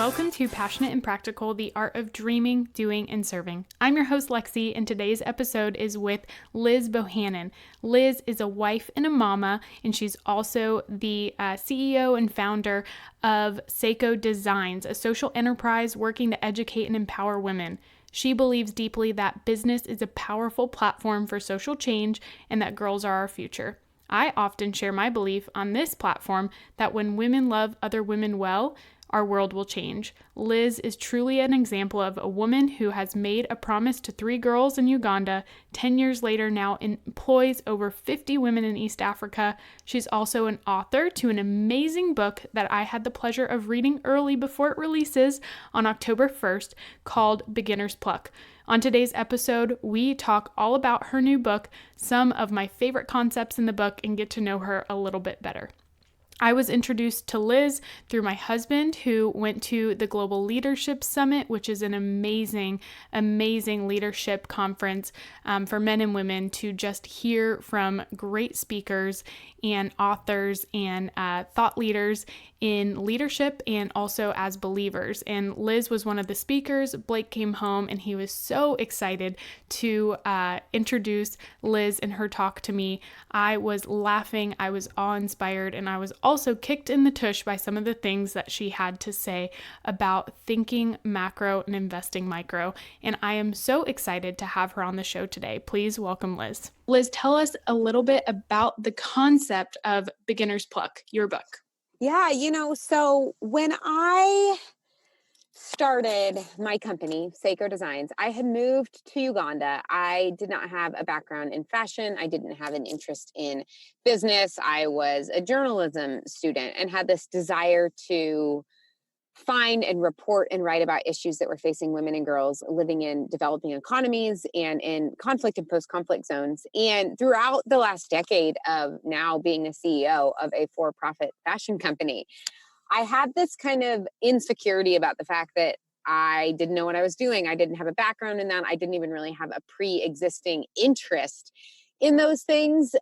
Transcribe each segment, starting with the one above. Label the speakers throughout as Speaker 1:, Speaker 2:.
Speaker 1: Welcome to Passionate and Practical, the art of dreaming, doing, and serving. I'm your host, Lexi, and today's episode is with Liz Bohannon. Liz is a wife and a mama, and she's also the CEO and founder of Sseko Designs, a social enterprise working to educate and empower women. She believes deeply that business is a powerful platform for social change and that girls are our future. I often share my belief on this platform that when women love other women well, our world will change. Liz is truly an example of a woman who has made a promise to 3 girls in Uganda, 10 years later now employs over 50 women in East Africa. She's also an author to an amazing book that I had the pleasure of reading early before it releases on October 1st called Beginner's Pluck. On today's episode, we talk all about her new book, some of my favorite concepts in the book, and get to know her a little bit better. I was introduced to Liz through my husband, who went to the Global Leadership Summit, which is an amazing, amazing leadership conference for men and women to just hear from great speakers and authors and thought leaders in leadership and also as believers. And Liz was one of the speakers. Blake came home and he was so excited to introduce Liz and her talk to me. I was laughing, I was awe-inspired, and I was also kicked in the tush by some of the things that she had to say about thinking macro and investing micro. And I am so excited to have her on the show today. Please welcome Liz. Liz, tell us a little bit about the concept of Beginner's Pluck, your book.
Speaker 2: Yeah, so when I started my company, Sseko Designs, I had moved to Uganda. I did not have a background in fashion. I didn't have an interest in business. I was a journalism student and had this desire to find and report and write about issues that were facing women and girls living in developing economies and in conflict and post-conflict zones. And throughout the last decade of now being a CEO of a for-profit fashion company, I had this kind of insecurity about the fact that I didn't know what I was doing. I didn't have a background in that. I didn't even really have a pre-existing interest in those things.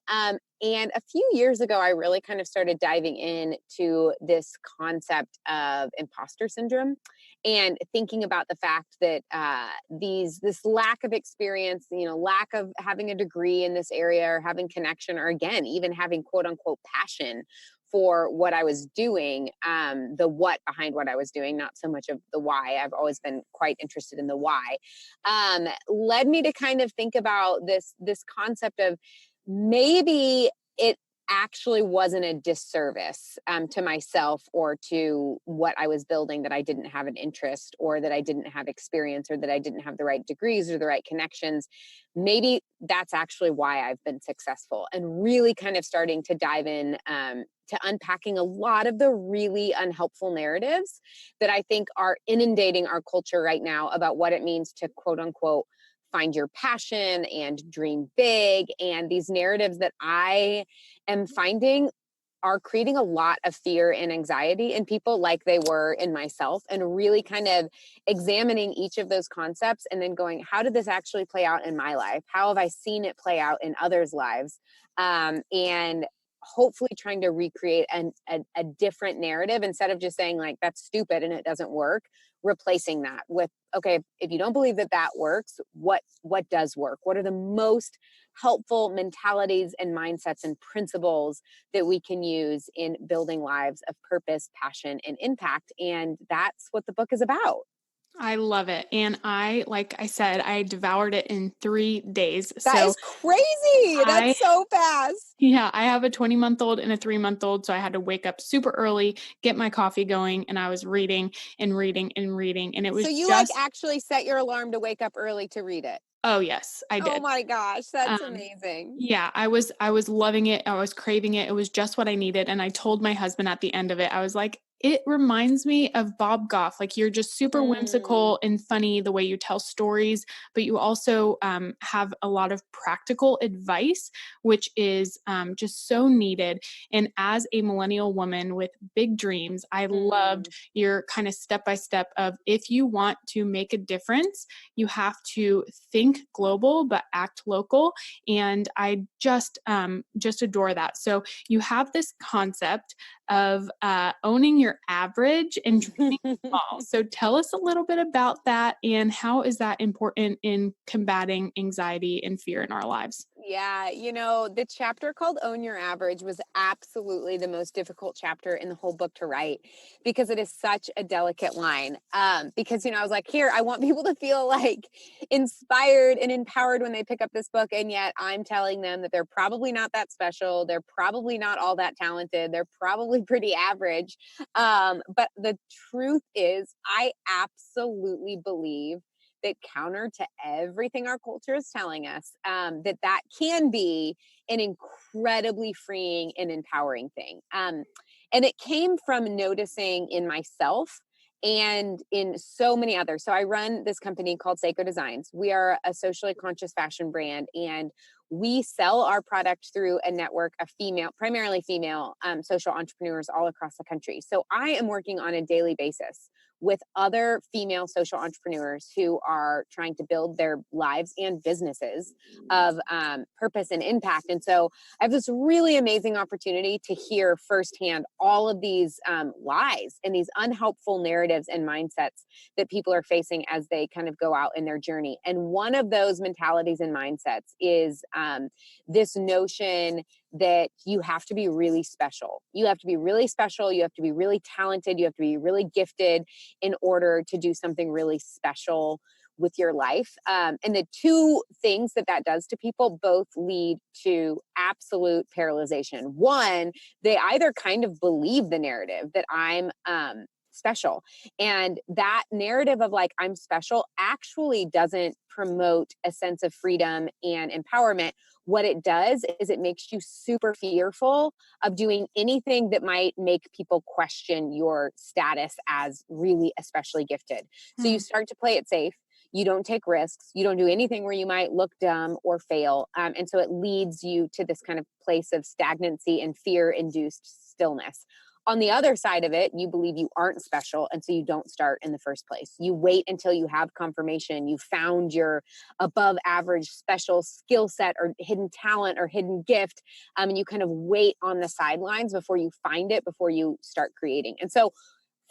Speaker 2: And a few years ago, I really kind of started diving into this concept of impostor syndrome and thinking about the fact that this lack of experience, lack of having a degree in this area or having connection, or again, even having quote unquote passion for what I was doing, the what behind what I was doing, not so much of the why. I've always been quite interested in the why, led me to kind of think about this concept of maybe it actually wasn't a disservice to myself or to what I was building, that I didn't have an interest or that I didn't have experience or that I didn't have the right degrees or the right connections. Maybe that's actually why I've been successful, and really kind of starting to dive in to unpacking a lot of the really unhelpful narratives that I think are inundating our culture right now about what it means to quote unquote find your passion and dream big. And these narratives that I am finding are creating a lot of fear and anxiety in people, like they were in myself, and really kind of examining each of those concepts and then going, how did this actually play out in my life? How have I seen it play out in others' lives? And hopefully trying to recreate a different narrative instead of just saying like, that's stupid and it doesn't work, replacing that with, okay, if you don't believe that works, what does work? What are the most helpful mentalities and mindsets and principles that we can use in building lives of purpose, passion, and impact? And that's what the book is about.
Speaker 1: I love it. And like I said, I devoured it in 3 days.
Speaker 2: That is crazy. That's so fast.
Speaker 1: Yeah, I have a 20-month-old and a 3-month-old. So I had to wake up super early, get my coffee going, and I was reading and reading and reading. And it was
Speaker 2: so you actually set your alarm to wake up early to read it?
Speaker 1: Oh, yes, I did.
Speaker 2: Oh my gosh, that's amazing.
Speaker 1: Yeah, I was loving it. I was craving it. It was just what I needed. And I told my husband at the end of it, I was like, it reminds me of Bob Goff. Like, you're just super whimsical and funny the way you tell stories, but you also have a lot of practical advice, which is just so needed. And as a millennial woman with big dreams, I loved your kind of step-by-step of, if you want to make a difference, you have to think global, but act local. And I just adore that. So you have this concept of owning your average and dreaming small. So tell us a little bit about that and how is that important in combating anxiety and fear in our lives?
Speaker 2: Yeah, the chapter called Own Your Average was absolutely the most difficult chapter in the whole book to write because it is such a delicate line. Because, I was like, here, I want people to feel like inspired and empowered when they pick up this book. And yet I'm telling them that they're probably not that special. They're probably not all that talented. They're probably pretty average. But the truth is, I absolutely believe that counter to everything our culture is telling us, that can be an incredibly freeing and empowering thing. And it came from noticing in myself and in so many others. So I run this company called Sseko Designs. We are a socially conscious fashion brand, and we sell our product through a network of primarily female social entrepreneurs all across the country. So I am working on a daily basis with other female social entrepreneurs who are trying to build their lives and businesses of purpose and impact. And so I have this really amazing opportunity to hear firsthand all of these lies and these unhelpful narratives and mindsets that people are facing as they kind of go out in their journey. And one of those mentalities and mindsets is this notion that you have to be really special. You have to be really special. You have to be really talented. You have to be really gifted in order to do something really special with your life. And the two things that does to people both lead to absolute paralyzation. One, they either kind of believe the narrative that I'm special. And that narrative of like, I'm special actually doesn't promote a sense of freedom and empowerment. What it does is it makes you super fearful of doing anything that might make people question your status as really especially gifted. So you start to play it safe. You don't take risks. You don't do anything where you might look dumb or fail. And so it leads you to this kind of place of stagnancy and fear-induced stillness. On the other side of it, you believe you aren't special, and so you don't start in the first place. You wait until you have confirmation, you found your above average special skill set or hidden talent or hidden gift, and you kind of wait on the sidelines before you find it, before you start creating. And so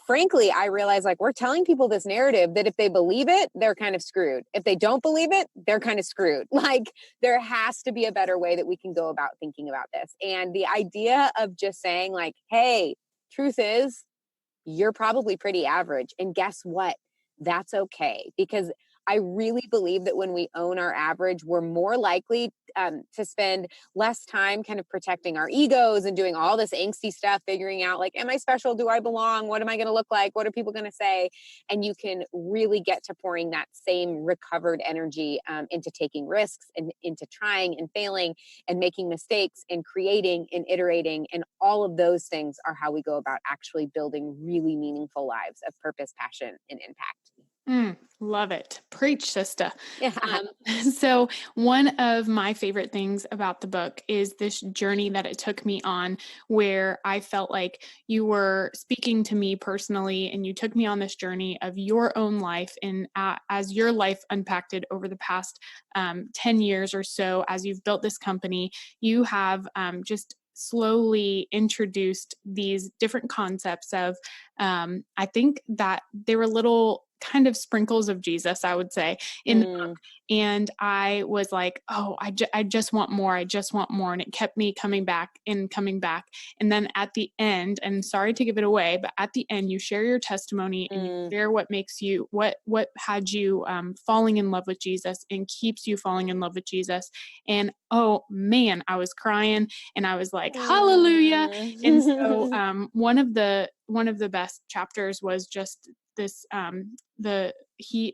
Speaker 2: frankly, I realize like we're telling people this narrative that if they believe it, they're kind of screwed. If they don't believe it, they're kind of screwed. Like there has to be a better way that we can go about thinking about this. And the idea of just saying like, hey, truth is, you're probably pretty average. And guess what? That's okay. Because I really believe that when we own our average, we're more likely to spend less time kind of protecting our egos and doing all this angsty stuff, figuring out like, am I special? Do I belong? What am I going to look like? What are people going to say? And you can really get to pouring that same recovered energy into taking risks and into trying and failing and making mistakes and creating and iterating. And all of those things are how we go about actually building really meaningful lives of purpose, passion, and impact.
Speaker 1: Love it. Preach, sister.
Speaker 2: Yeah.
Speaker 1: So one of my favorite things about the book is this journey that it took me on where I felt like you were speaking to me personally and you took me on this journey of your own life and as your life unpacked over the past 10 years or so, as you've built this company, you have just slowly introduced these different concepts of I think that they were little kind of sprinkles of Jesus, I would say, in the book. And I was like, oh, I just want more. I just want more. And it kept me coming back and coming back. And then at the end, and sorry to give it away, but at the end, you share your testimony and you share what makes you, what had you falling in love with Jesus and keeps you falling in love with Jesus. And oh man, I was crying and I was like, hallelujah. And so one of the best chapters was just this he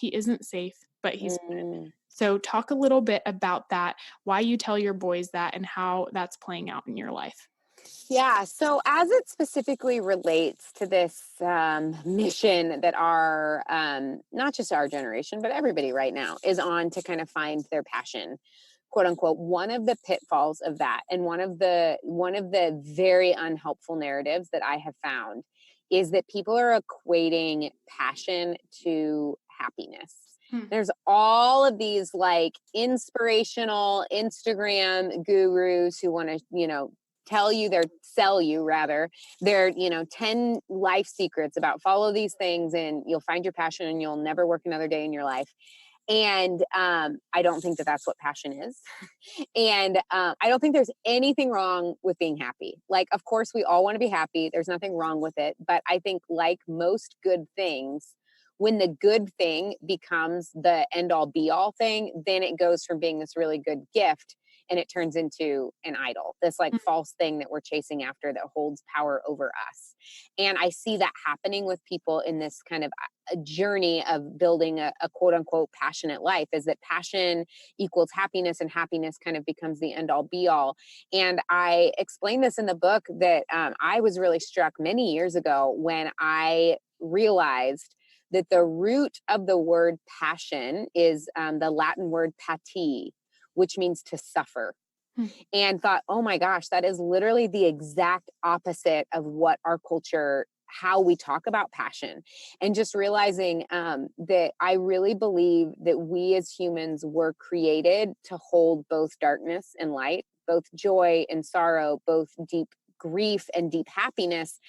Speaker 1: isn't safe, but he's good. So talk a little bit about that, why you tell your boys that and how that's playing out in your life.
Speaker 2: Yeah. So as it specifically relates to this mission that our, not just our generation, but everybody right now is on to kind of find their passion, quote unquote, one of the pitfalls of that. And one of the very unhelpful narratives that I have found is that people are equating passion to happiness. There's all of these like inspirational Instagram gurus who want to, sell you rather, their, 10 life secrets about follow these things and you'll find your passion and you'll never work another day in your life. And I don't think that that's what passion is. And I don't think there's anything wrong with being happy. Like, of course, we all want to be happy. There's nothing wrong with it. But I think, like most good things, when the good thing becomes the end all be all thing, then it goes from being this really good gift and it turns into an idol, this like false thing that we're chasing after that holds power over us. And I see that happening with people in this kind of a journey of building a quote unquote passionate life, is that passion equals happiness and happiness kind of becomes the end all be all. And I explained this in the book that I was really struck many years ago when I realized that the root of the word passion is the Latin word pati, which means to suffer. And thought, oh my gosh, that is literally the exact opposite of what our culture, how we talk about passion. And just realizing that I really believe that we as humans were created to hold both darkness and light, both joy and sorrow, both deep grief and deep happiness.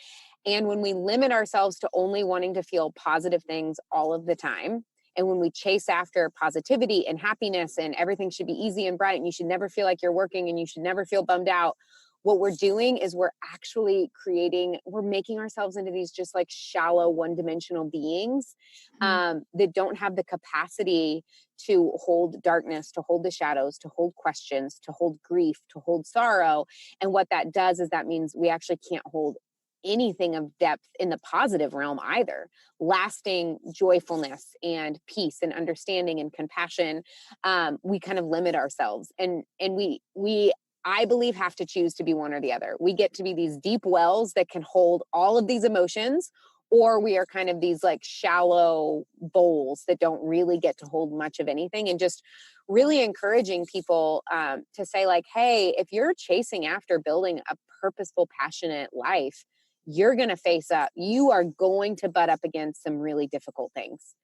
Speaker 2: And when we limit ourselves to only wanting to feel positive things all of the time, and when we chase after positivity and happiness and everything should be easy and bright and you should never feel like you're working and you should never feel bummed out, what we're doing is we're actually we're making ourselves into these just like shallow one-dimensional beings that don't have the capacity to hold darkness, to hold the shadows, to hold questions, to hold grief, to hold sorrow. And what that does is that means we actually can't hold anything of depth in the positive realm either. Lasting joyfulness and peace and understanding and compassion, we kind of limit ourselves, and we I believe have to choose to be one or the other. We get to be these deep wells that can hold all of these emotions, or we are kind of these like shallow bowls that don't really get to hold much of anything. And just really encouraging people to say like, hey, if you're chasing after building a purposeful, passionate life, you're going to face up. You are going to butt up against some really difficult things.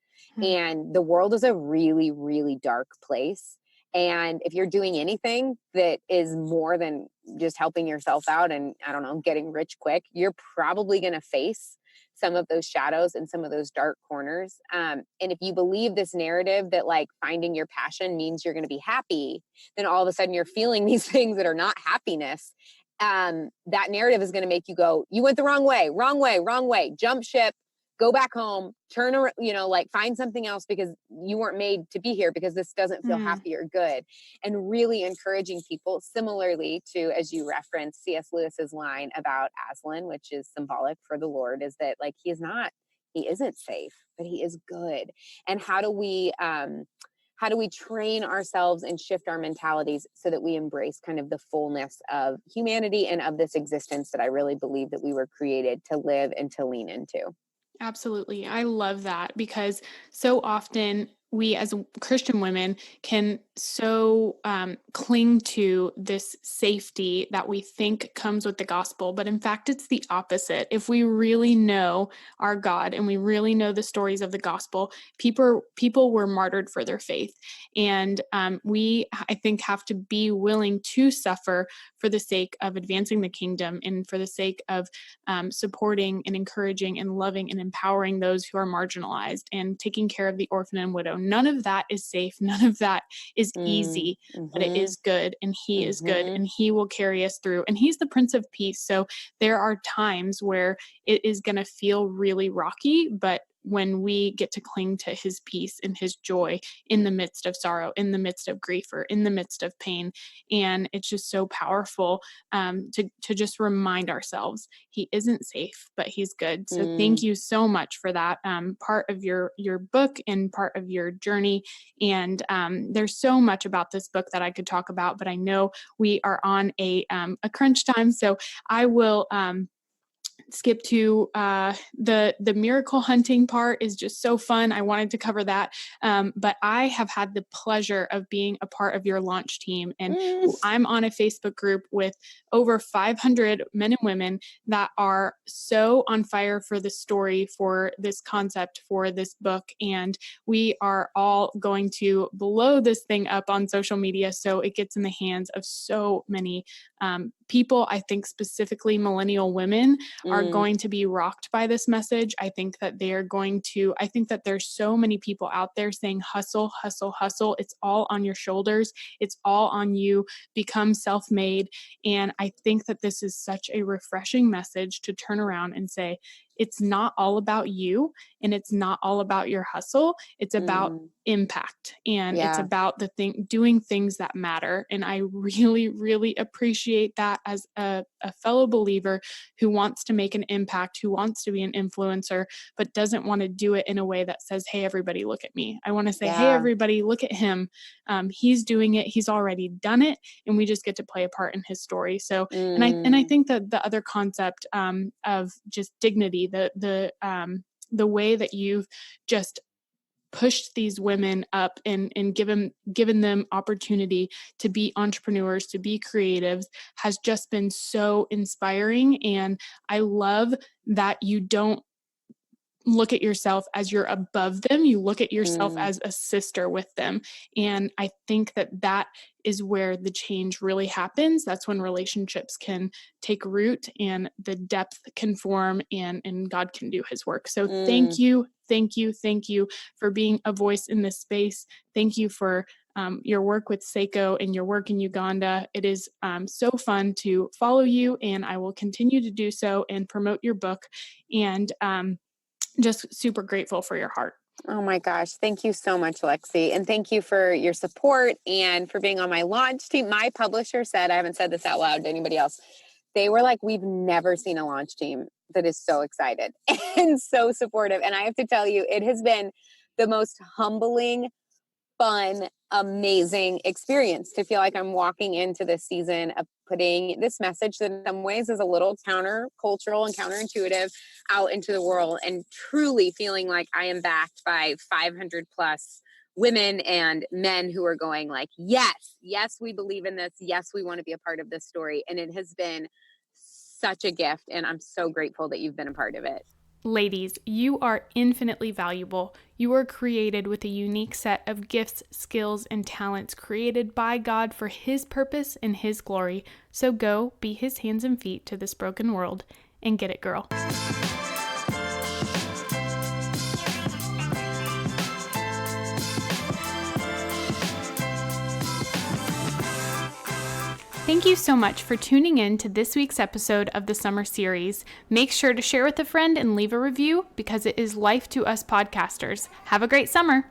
Speaker 2: And the world is a really, really dark place. And if you're doing anything that is more than just helping yourself out and, I don't know, getting rich quick, you're probably going to face some of those shadows and some of those dark corners. And if you believe this narrative that like finding your passion means you're going to be happy, then all of a sudden you're feeling these things that are not happiness. That narrative is going to make you go, you went the wrong way, jump ship, go back home, turn around, like find something else because you weren't made to be here because this doesn't feel happy or good. And really encouraging people similarly to, as you referenced, C.S. Lewis's line about Aslan, which is symbolic for the Lord, is that like, he isn't safe, but he is good. And how do we train ourselves and shift our mentalities so that we embrace kind of the fullness of humanity and of this existence that I really believe that we were created to live and to lean into?
Speaker 1: Absolutely. I love that because so often we as Christian women can so cling to this safety that we think comes with the gospel. But in fact, it's the opposite. If we really know our God and we really know the stories of the gospel, people were martyred for their faith. And we, I think, have to be willing to suffer for the sake of advancing the kingdom and for the sake of supporting and encouraging and loving and empowering those who are marginalized and taking care of the orphan and widow. None of that is safe. None of that is easy, but it is good. And he is good and he will carry us through. And he's the Prince of Peace. So there are times where it is going to feel really rocky, but when we get to cling to his peace and his joy in the midst of sorrow, in the midst of grief, or in the midst of pain. And it's just so powerful to just remind ourselves he isn't safe, but he's good. So thank you so much for that part of your book and part of your journey. And there's so much about this book that I could talk about, but I know we are on a crunch time. So I will skip to the miracle hunting part is just so fun. I wanted to cover that. But I have had the pleasure of being a part of your launch team. And I'm on a Facebook group with over 500 men and women that are so on fire for the story, for this concept, for this book. And we are all going to blow this thing up on social media so it gets in the hands of so many people, I think specifically millennial women, are
Speaker 2: Mm,
Speaker 1: going to be rocked by this message. I think that I think that there's so many people out there saying hustle, hustle, hustle. It's all on your shoulders. It's all on you. Become self-made. And I think that this is such a refreshing message to turn around and say, it's not all about you and it's not all about your hustle. It's about
Speaker 2: mm,
Speaker 1: impact, and it's
Speaker 2: yeah.
Speaker 1: about doing things that matter. And I really, really appreciate that as a fellow believer who wants to make an impact, who wants to be an influencer, but doesn't want to do it in a way that says, hey, everybody, look at me. I want to say, hey,
Speaker 2: Yeah.
Speaker 1: everybody, look at him. He's doing it. He's already done it. And we just get to play a part in his story. So, and I
Speaker 2: Mm,
Speaker 1: think that the other concept of just dignity, the way that you've just pushed these women up and given them opportunity to be entrepreneurs, to be creatives, has just been so inspiring. And I love that you don't look at yourself as you're above them. You look at yourself
Speaker 2: mm,
Speaker 1: as a sister with them. And I think that is where the change really happens. That's when relationships can take root and the depth can form, and God can do his work. So thank
Speaker 2: mm.
Speaker 1: you. Thank you. Thank you for being a voice in this space. Thank you for your work with Sseko and your work in Uganda. It is so fun to follow you, and I will continue to do so and promote your book. And just super grateful for your heart.
Speaker 2: Oh my gosh. Thank you so much, Lexi. And thank you for your support and for being on my launch team. My publisher said, I haven't said this out loud to anybody else. They were like, we've never seen a launch team that is so excited and so supportive. And I have to tell you, it has been the most humbling, fun, amazing experience to feel like I'm walking into this season of putting this message that in some ways is a little counter-cultural and counterintuitive out into the world, and truly feeling like I am backed by 500 plus women and men who are going like, yes, yes, we believe in this. Yes, we want to be a part of this story. And it has been such a gift. And I'm so grateful that you've been a part of it.
Speaker 1: Ladies, you are infinitely valuable. You are created with a unique set of gifts, skills, and talents created by God for his purpose and his glory. So go be his hands and feet to this broken world and get it, girl. Thank you so much for tuning in to this week's episode of the summer series. Make sure to share with a friend and leave a review because it is life to us podcasters. Have a great summer.